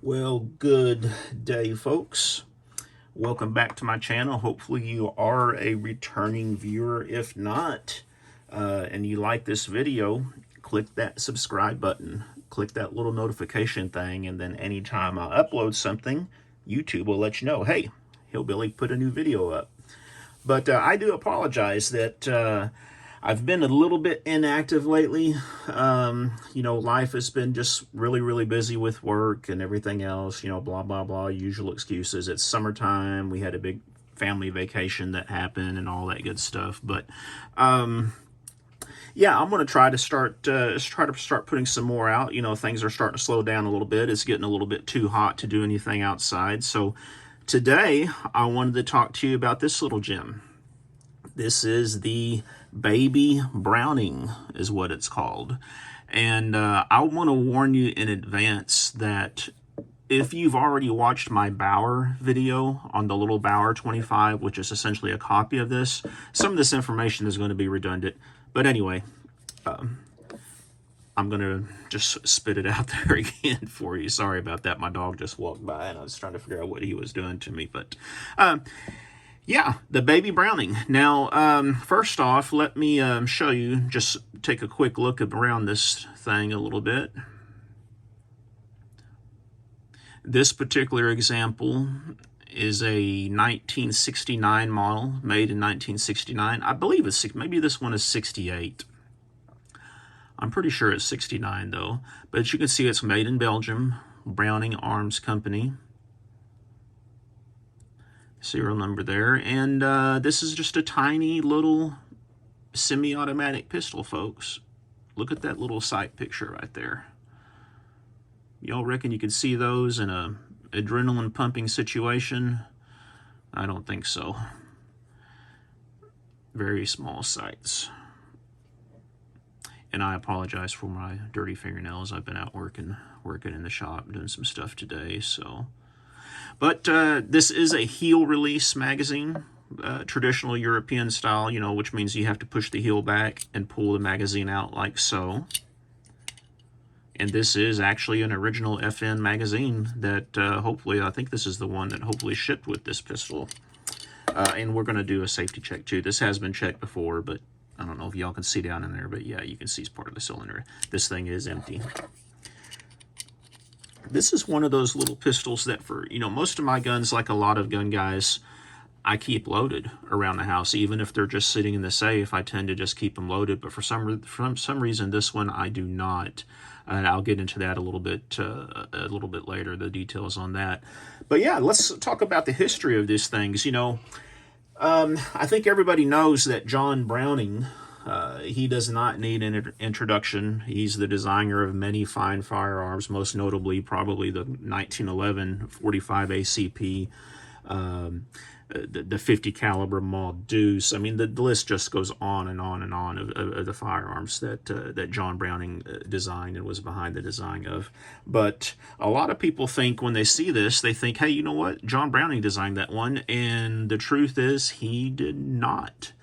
Well, good day, folks. Welcome back to my channel. Hopefully you are a returning viewer. If not, and you like this video, click that subscribe button. Click that little notification thing, and then anytime I upload something, YouTube will let you know, hey, Hillbilly put a new video up. But I do apologize that I've been a little bit inactive lately. Life has been just really busy with work and everything else, blah, blah, blah, usual excuses. It's summertime. We had a big family vacation that happened and all that good stuff. But, yeah, I'm going to try to start putting some more out. Things are starting to slow down a little bit. It's getting a little bit too hot to do anything outside. So today I wanted to talk to you about this little gem. This is the Baby Browning is what it's called. And I want to warn you in advance that if you've already watched my Bauer video on the little Bauer 25, which is essentially a copy of this, some of this information is going to be redundant. But anyway, I'm going to just spit it out there again for you. Sorry about that. My dog just walked by and I was trying to figure out what he was doing to me. But yeah, the Baby Browning. Now, first off, let me show you, just take a quick look around this thing a little bit. This particular example is a 1969 model, made in 1969. I believe it's, maybe this one is 68. I'm pretty sure it's 69 though. But as you can see, it's made in Belgium, Browning Arms Company. Serial number there, and this is just a tiny little semi-automatic pistol, folks. Look at that little sight picture right there. Y'all reckon you could see those in a adrenaline pumping situation? I don't think so. Very small sights. And I apologize for my dirty fingernails. I've been out working in the shop, doing some stuff today, so. But this is a heel release magazine, traditional European style, which means you have to push the heel back and pull the magazine out like so. And this is actually an original FN magazine that hopefully, I think this is the one that hopefully shipped with this pistol. And we're going to do a safety check too. This has been checked before, but I don't know if y'all can see down in there, but yeah, you can see it's part of the cylinder. This thing is empty. This is one of those little pistols that for, most of my guns, like a lot of gun guys, I keep loaded around the house. Even if they're just sitting in the safe, I tend to just keep them loaded. But for some reason, this one I do not. And I'll get into that a little bit later, the details on that. But yeah, let's talk about the history of these things. I think everybody knows that John Browning, he does not need an introduction. He's the designer of many fine firearms, most notably probably the 1911 45 ACP, the 50 caliber Maud Deuce. I mean, the list just goes on and on and on of the firearms that John Browning designed and was behind the design of. But a lot of people think when they see this, they think, hey, you know what? John Browning designed that one. And the truth is he did not.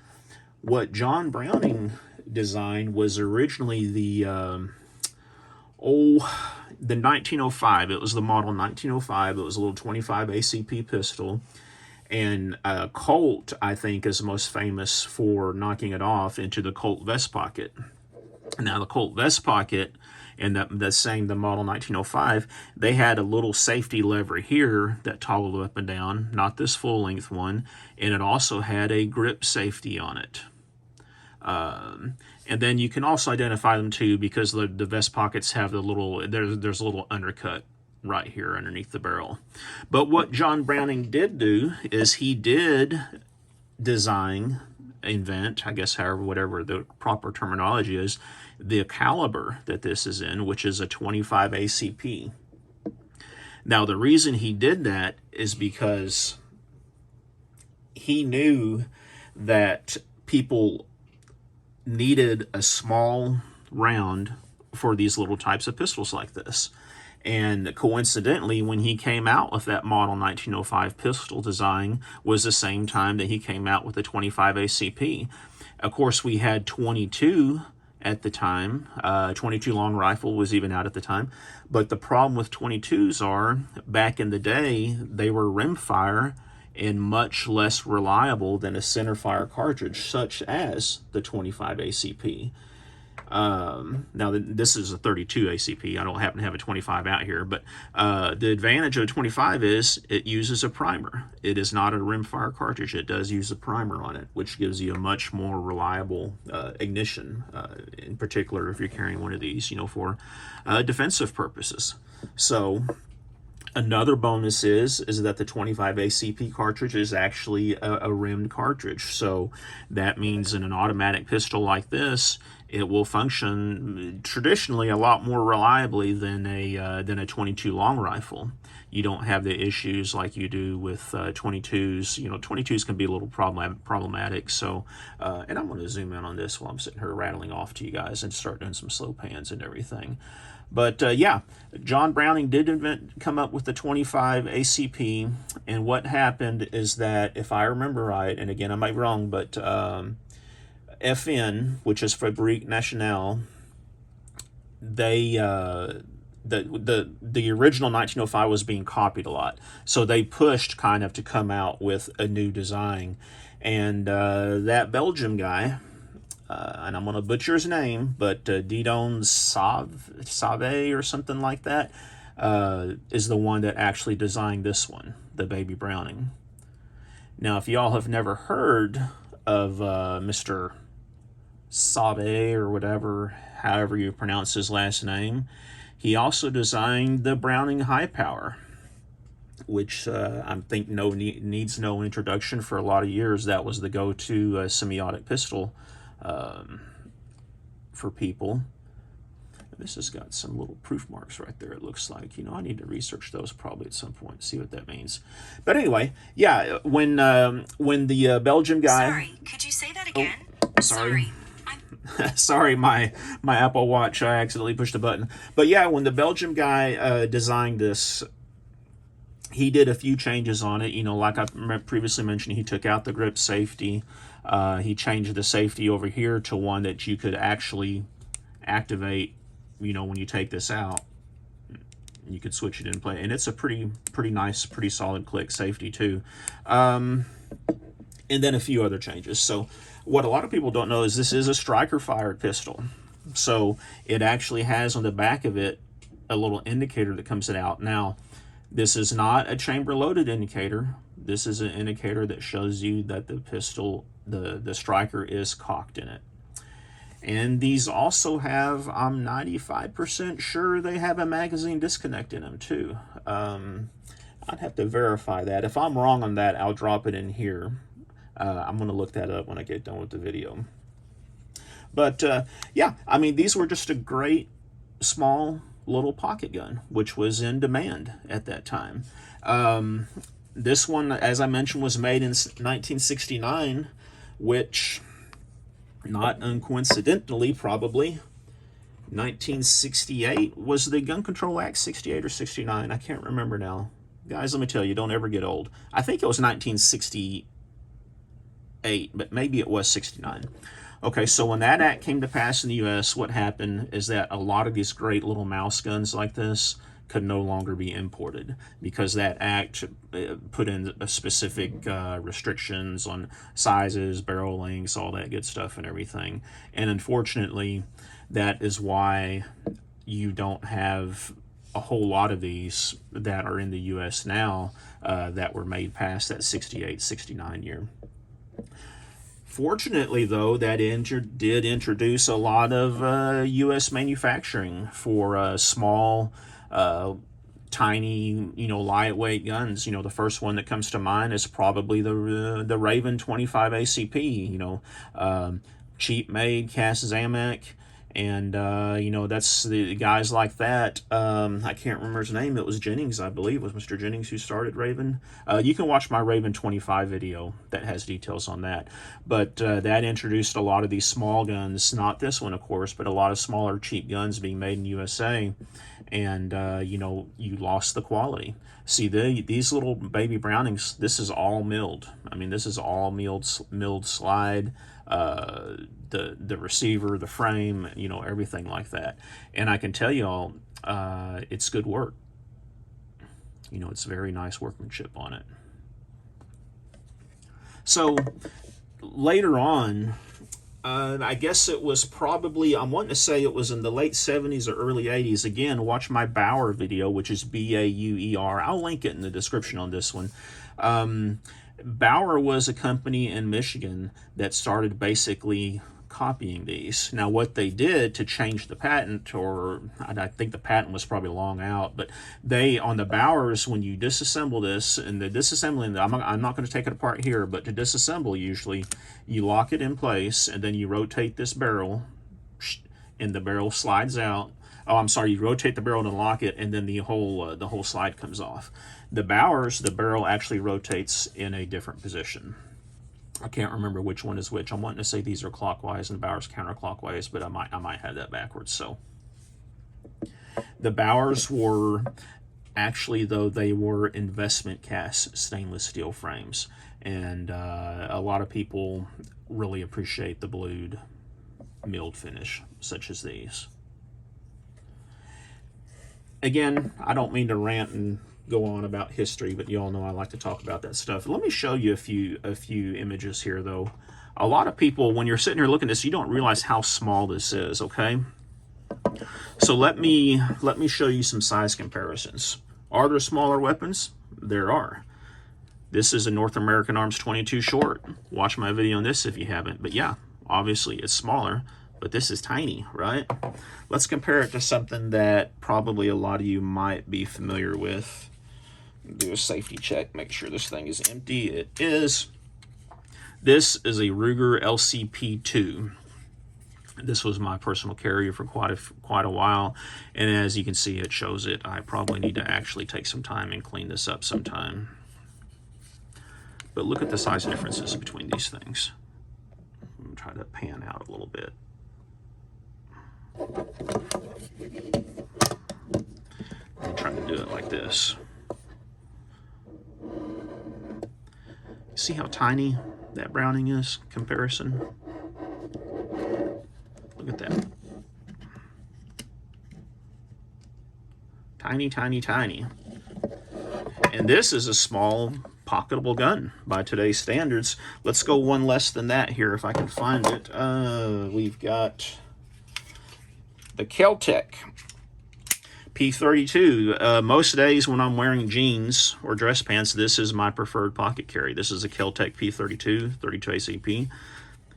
What John Browning designed was originally the 1905. It was the model 1905. It was a little 25 ACP pistol. And Colt, I think, is most famous for knocking it off into the Colt vest pocket. Now, the Colt vest pocket and the model 1905, they had a little safety lever here that toggled up and down, not this full-length one, and it also had a grip safety on it. And then you can also identify them too because the vest pockets have the little, there's a little undercut right here underneath the barrel. But what John Browning did do is he did invent, I guess whatever the proper terminology is, the caliber that this is in, which is a 25 ACP. Now the reason he did that is because he knew that people needed a small round for these little types of pistols like this. And coincidentally, when he came out with that model 1905 pistol design was the same time that he came out with the 25 ACP. Of course, we had 22 at the time. 22 long rifle was even out at the time. But the problem with 22s are, back in the day, they were rimfire and much less reliable than a centerfire cartridge, such as the 25 ACP. Now, this is a 32 ACP. I don't happen to have a 25 out here, but the advantage of a 25 is it uses a primer. It is not a rimfire cartridge. It does use a primer on it, which gives you a much more reliable ignition, in particular if you're carrying one of these, for defensive purposes. So another bonus is that the 25 ACP cartridge is actually a rimmed cartridge. So that means in an automatic pistol like this, it will function traditionally a lot more reliably than a 22 long rifle. You don't have the issues like you do with 22s. 22s can be a little problematic. So, and I'm going to zoom in on this while I'm sitting here rattling off to you guys and start doing some slow pans and everything. But yeah, John Browning did come up with the 25 ACP, and what happened is that, if I remember right, and again I might be wrong, but FN, which is Fabrique Nationale, they the original 1905 was being copied a lot, so they pushed kind of to come out with a new design, and that Belgium guy, and I'm going to butcher his name, but Didon Save or something like that, is the one that actually designed this one, the Baby Browning. Now, if y'all have never heard of Mr. Save or whatever, however you pronounce his last name, he also designed the Browning High Power, which I think needs no introduction. For a lot of years, that was the go-to semiotic pistol for people. This has got some little proof marks right there, it looks like. I need to research those probably at some point, see what that means. But anyway, yeah, when the Belgian guy... Sorry, could you say that again? Oh, sorry. Sorry, my Apple Watch, I accidentally pushed a button. But yeah, when the Belgium guy designed this, he did a few changes on it. Like I previously mentioned, he took out the grip safety. He changed the safety over here to one that you could actually activate, when you take this out. You could switch it in play. And it's a pretty nice, pretty solid click safety too. And then a few other changes. So what a lot of people don't know is this is a striker-fired pistol. So it actually has on the back of it a little indicator that comes out. Now, this is not a chamber-loaded indicator. This is an indicator that shows you that the pistol, the striker, is cocked in it. And these also have, I'm 95% sure they have a magazine disconnect in them too. I'd have to verify that. If I'm wrong on that, I'll drop it in here. I'm going to look that up when I get done with the video. But yeah, I mean, these were just a great small little pocket gun, which was in demand at that time. This one, as I mentioned, was made in 1969, which, not uncoincidentally, probably 1968 was the Gun Control Act. 68 or 69, I can't remember now. Guys, let me tell you, don't ever get old. I think it was 1968, but maybe it was 69. Okay, so when that act came to pass in the U.S., what happened is that a lot of these great little mouse guns like this could no longer be imported, because that act put in specific restrictions on sizes, barrel lengths, all that good stuff and everything. And unfortunately, that is why you don't have a whole lot of these that are in the U.S. now that were made past that 68, 69 year. Fortunately, though, that did introduce a lot of U.S. manufacturing for small, tiny, lightweight guns. The first one that comes to mind is probably the Raven 25 ACP. Cheap made, cast Zamek, and that's the guys like that. I can't remember his name. It was Jennings, I believe, was Mr. Jennings who started Raven. You can watch my Raven 25 video that has details on that. But that introduced a lot of these small guns, not this one, of course, but a lot of smaller, cheap guns being made in USA. And, you lost the quality. See, these little Baby Brownings, this is all milled. I mean, this is all milled slide. the receiver, the frame, you know, everything like that. And I can tell you all, it's good work. You know, it's very nice workmanship on it. So later on, I guess it was probably, I'm wanting to say it was in the late 70s or early 80s. Again, watch my Bauer video, which is B-A-U-E-R. I'll link it in the description on this one. Bauer was a company in Michigan that started basically copying these. Now, what they did to change the patent, or I think the patent was probably long out, but they, on the Bauers, when you disassemble this, and the disassembling, I'm not going to take it apart here, but to disassemble, usually you lock it in place, and then you rotate this barrel, and the barrel slides out. Oh, I'm sorry, you rotate the barrel to lock it, and then the whole slide comes off. The Bauers, the barrel actually rotates in a different position. I can't remember which one is which. I'm wanting to say these are clockwise and Bauer's counterclockwise, but I might have that backwards. So the Bauers were actually, though, they were investment cast stainless steel frames, and a lot of people really appreciate the blued milled finish such as these. Again, I don't mean to rant and go on about history, but you all know I like to talk about that stuff. Let me show you a few images here, though. A lot of people, when you're sitting here looking at this, you don't realize how small this is, okay? So let me show you some size comparisons. Are there smaller weapons? There are. This is a North American Arms 22 short. Watch my video on this if you haven't. But yeah, obviously it's smaller, but this is tiny, right? Let's compare it to something that probably a lot of you might be familiar with. Do a safety check, make sure this thing is empty. It is. This is a Ruger LCP2. This was my personal carrier for quite a while, and as you can see, it shows it. I probably need to actually take some time and clean this up sometime. But look at the size differences between these things. I'm gonna try to pan out a little bit. I'm trying to do it like this. See how tiny that Browning is comparison? Look at that. Tiny, tiny, tiny. And this is a small, pocketable gun by today's standards. Let's go one less than that here if I can find it. We've got the Kel-Tec P32. Most days when I'm wearing jeans or dress pants, this is my preferred pocket carry. This is a Kel-Tec P32, 32 ACP.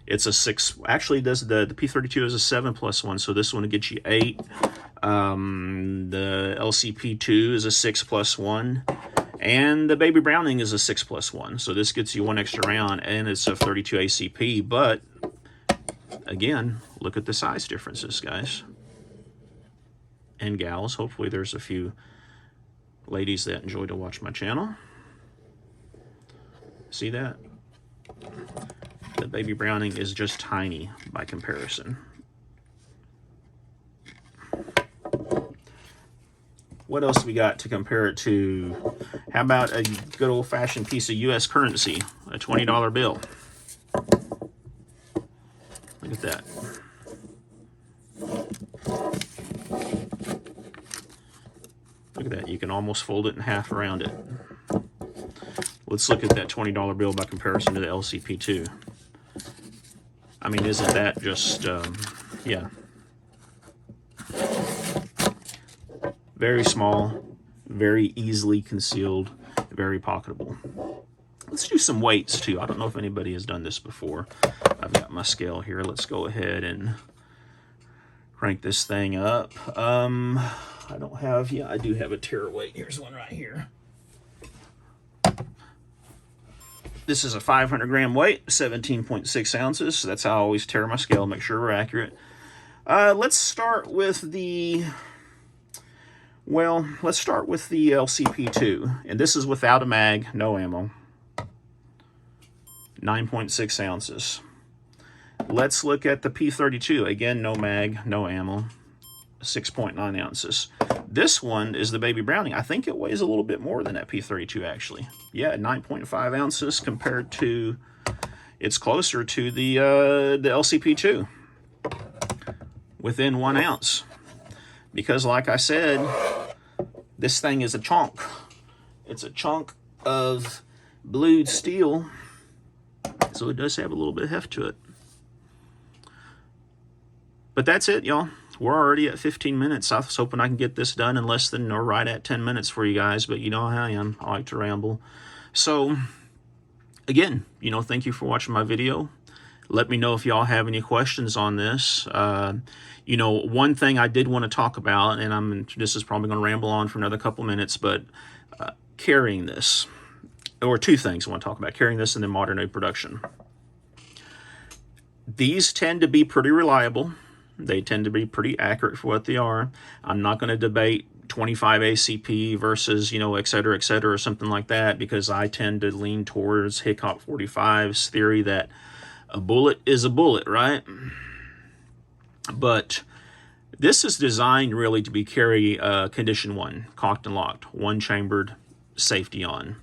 It's a 6, actually the P32 is a 7+1, so this one will get you 8. The LCP2 is a 6+1, and the Baby Browning is a 6+1, so this gets you one extra round, and it's a 32 ACP, but again, look at the size differences, guys. And gals. Hopefully there's a few ladies that enjoy to watch my channel. See that? The Baby Browning is just tiny by comparison. What else we got to compare it to? How about a good old-fashioned piece of U.S. currency, a $20 bill? Look at that. Look at that, you can almost fold it in half around it. Let's look at that $20 bill by comparison to the LCP2. I mean, isn't that just, yeah. Very small, very easily concealed, very pocketable. Let's do some weights too. I don't know if anybody has done this before. I've got my scale here. Let's go ahead and crank this thing up. I don't have, yeah, I do have a tare weight. Here's one right here. This is a 500 gram weight, 17.6 ounces. So that's how I always tare my scale, make sure we're accurate. Let's start with the, well, let's start with the LCP2. And this is without a mag, no ammo. 9.6 ounces. Let's look at the P32. Again, no mag, no ammo. 6.9 ounces. This one is the Baby Browning. I think it weighs a little bit more than that P32 actually. Yeah, 9.5 ounces compared to, it's closer to the LCP2 within 1 ounce. Because like I said, this thing is a chunk. It's a chunk of blued steel, so it does have a little bit of heft to it. But that's it, y'all. We're already at 15 minutes. I was hoping I can get this done in less than or right at 10 minutes for you guys, but you know how I am. I like to ramble. So, again, you know, thank you for watching my video. Let me know if y'all have any questions on this. You know, one thing I did want to talk about, and this is probably going to ramble on for another couple minutes, but carrying this, or two things I want to talk about: carrying this and then modern day production. These tend to be pretty reliable. They tend to be pretty accurate for what they are. I'm not going to debate 25 ACP versus, you know, et cetera, or something like that, because I tend to lean towards Hickok 45's theory that a bullet is a bullet, right? But this is designed really to be carry condition 1, cocked and locked, 1-chambered, safety on.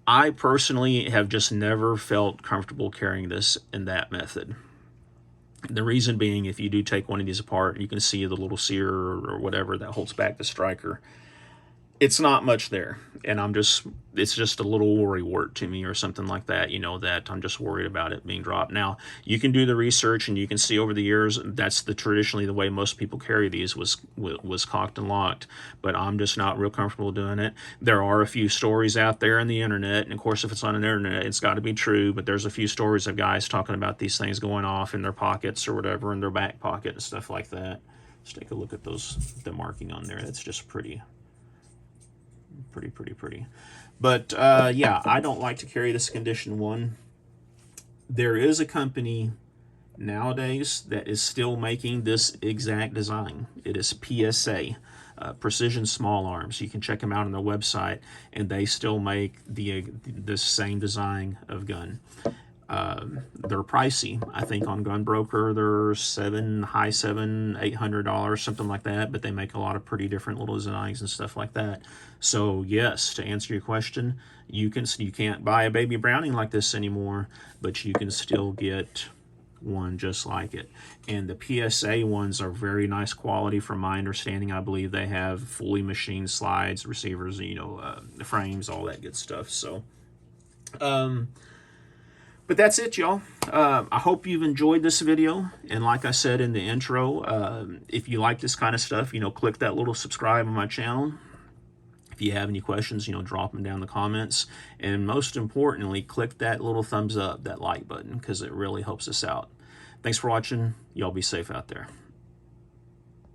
I personally have just never felt comfortable carrying this in that method. The reason being, if you do take one of these apart, you can see the little sear or whatever that holds back the striker. It's not much there, and it's just a little worry wart to me or something like that, you know, that I'm just worried about it being dropped. Now, you can do the research and you can see over the years, that's traditionally the way most people carry these was cocked and locked, but I'm just not real comfortable doing it. There are a few stories out there on the internet, and of course, if it's on the internet, it's got to be true, but there's a few stories of guys talking about these things going off in their pockets or whatever, in their back pocket and stuff like that. Let's take a look at the marking on there. That's just pretty. But yeah, I don't like to carry this condition 1. There is a company nowadays that is still making this exact design. It is PSA, Precision Small Arms. You can check them out on their website, and they still make the same design of gun. They're pricey. I think on Gunbroker they're high $800, something like that, but they make a lot of pretty different little designs and stuff like that. So yes, to answer your question, you can't buy a baby Browning like this anymore, but you can still get one just like it. And the PSA ones are very nice quality from my understanding. I believe they have fully machined slides, receivers, you know, the frames, all that good stuff. So but that's it, y'all. I hope you've enjoyed this video. And like I said in the intro, if you like this kind of stuff, you know, click that little subscribe on my channel. If you have any questions, you know, drop them down in the comments. And most importantly, click that little thumbs up, that like button, because it really helps us out. Thanks for watching. Y'all be safe out there.